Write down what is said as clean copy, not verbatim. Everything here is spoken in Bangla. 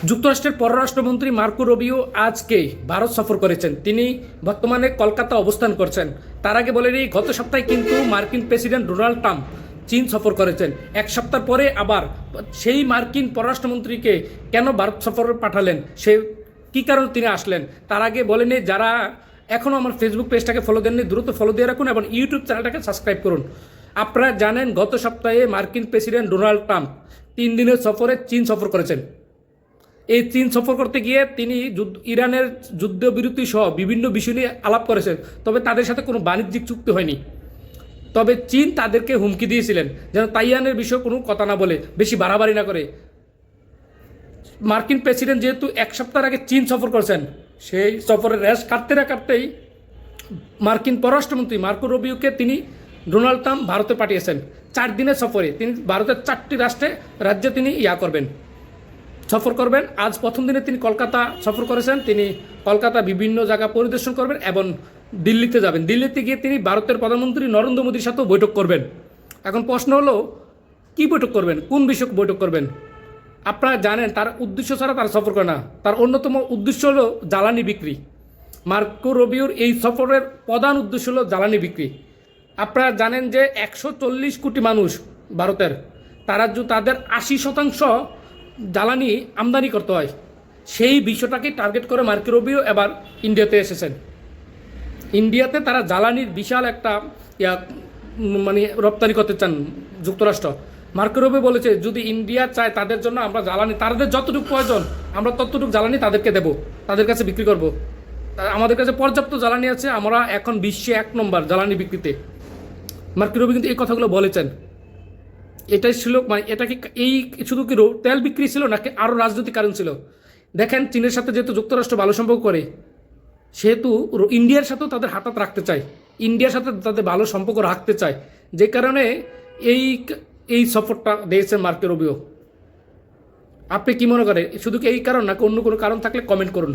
যুক্তরাষ্ট্রের পররাষ্ট্রমন্ত্রী মার্কো রুবিও আজকে ভারত সফর করেছেন। তিনি বর্তমানে কলকাতা অবস্থান করছেন। তার আগে বলে নিই, গত সপ্তাহে কিন্তু মার্কিন প্রেসিডেন্ট ডোনাল্ড ট্রাম্প চীন সফর করেছেন। এক সপ্তাহ পরে আবার সেই মার্কিন পররাষ্ট্রমন্ত্রীকে কেন ভারত সফর পাঠালেন, সে কী কারণে তিনি আসলেন, তার আগে বলে নিই, যারা এখনও আমার ফেসবুক পেজটাকে ফলো দেননি দ্রুত ফলো দিয়ে রাখুন এবং ইউটিউব চ্যানেলটাকে সাবস্ক্রাইব করুন। আপনারা জানেন, গত সপ্তাহে মার্কিন প্রেসিডেন্ট ডোনাল্ড ট্রাম্প 3 দিনের সফরে চীন সফর করেছেন। এই চীন সফর করতে গিয়ে তিনি ইরানের যুদ্ধবিরতি সহ বিভিন্ন বিষয় নিয়ে আলাপ করেছেন, তবে তাদের সাথে কোনো বাণিজ্যিক চুক্তি হয়নি। তবে চীন তাদেরকে হুমকি দিয়েছিলেন যেন তাইওয়ানের বিষয়ে কোনো কথা না বলে, বেশি বাড়াবাড়ি না করে। মার্কিন প্রেসিডেন্ট যেহেতু এক সপ্তাহ আগে চীন সফর করেছেন, সেই সফরের রেশ কাটতে না কাটতেই মার্কিন পররাষ্ট্রমন্ত্রী মার্কো রুবিওকে তিনি ডোনাল্ড ট্রাম্প ভারতে পাঠিয়েছেন। 4 দিনের সফরে তিনি ভারতের 4টি রাজ্যে তিনি সফর করবেন। আজ প্রথম দিনে তিনি কলকাতা সফর করেছেন। তিনি কলকাতা বিভিন্ন জায়গা পরিদর্শন করবেন এবং দিল্লিতে যাবেন। দিল্লিতে গিয়ে তিনি ভারতের প্রধানমন্ত্রী নরেন্দ্র মোদীর সাথেও বৈঠক করবেন। এখন প্রশ্ন হলো, কী বৈঠক করবেন, কোন বিষয়ে বৈঠক করবেন? আপনারা জানেন, তার উদ্দেশ্য ছাড়া তার সফর করে না। তার অন্যতম উদ্দেশ্য হলো জ্বালানি বিক্রি। মার্কো রুবিওর এই সফরের প্রধান উদ্দেশ্য হলো জ্বালানি বিক্রি। আপনারা জানেন যে 140 কোটি মানুষ ভারতের, তাদের 80% জ্বালানি আমদানি করতে হয়। সেই বিষয়টাকে টার্গেট করে মার্কো রুবিও এবার ইন্ডিয়াতে এসেছেন। ইন্ডিয়াতে তারা জ্বালানির বিশাল একটা রপ্তানি করতে চান যুক্তরাষ্ট্র। মার্কো রুবিও বলেছে, যদি ইন্ডিয়া চায় তাদের জন্য আমরা জ্বালানি, তাদের যতটুকু প্রয়োজন আমরা ততটুকু জ্বালানি তাদেরকে দেব, তাদের কাছে বিক্রি করব। আমাদের কাছে পর্যাপ্ত জ্বালানি আছে, আমরা এখন বিশ্বে 1 নম্বর জ্বালানি বিক্রিতে। মার্কো রুবিও কিন্তু এই কথাগুলো বলেছেন। এটাই ছিল, এটা কি এই শুধু কি তেল বিক্রি ছিল নাকি আরও রাজনৈতিক কারণ ছিল? দেখেন, চীনের সাথে যেহেতু যুক্তরাষ্ট্র ভালো সম্পর্ক করে, সেহেতু ইন্ডিয়ার সাথেও তাদের হাতাত রাখতে চায়, ইন্ডিয়ার সাথে তাদের ভালো সম্পর্ক রাখতে চায়, যে কারণে এই সফরটা দিয়েছেন মার্কো রুবিও। আপনি কি মনে করেন, শুধু কি এই কারণ নাকি অন্য কোনো কারণ থাকলে কমেন্ট করুন।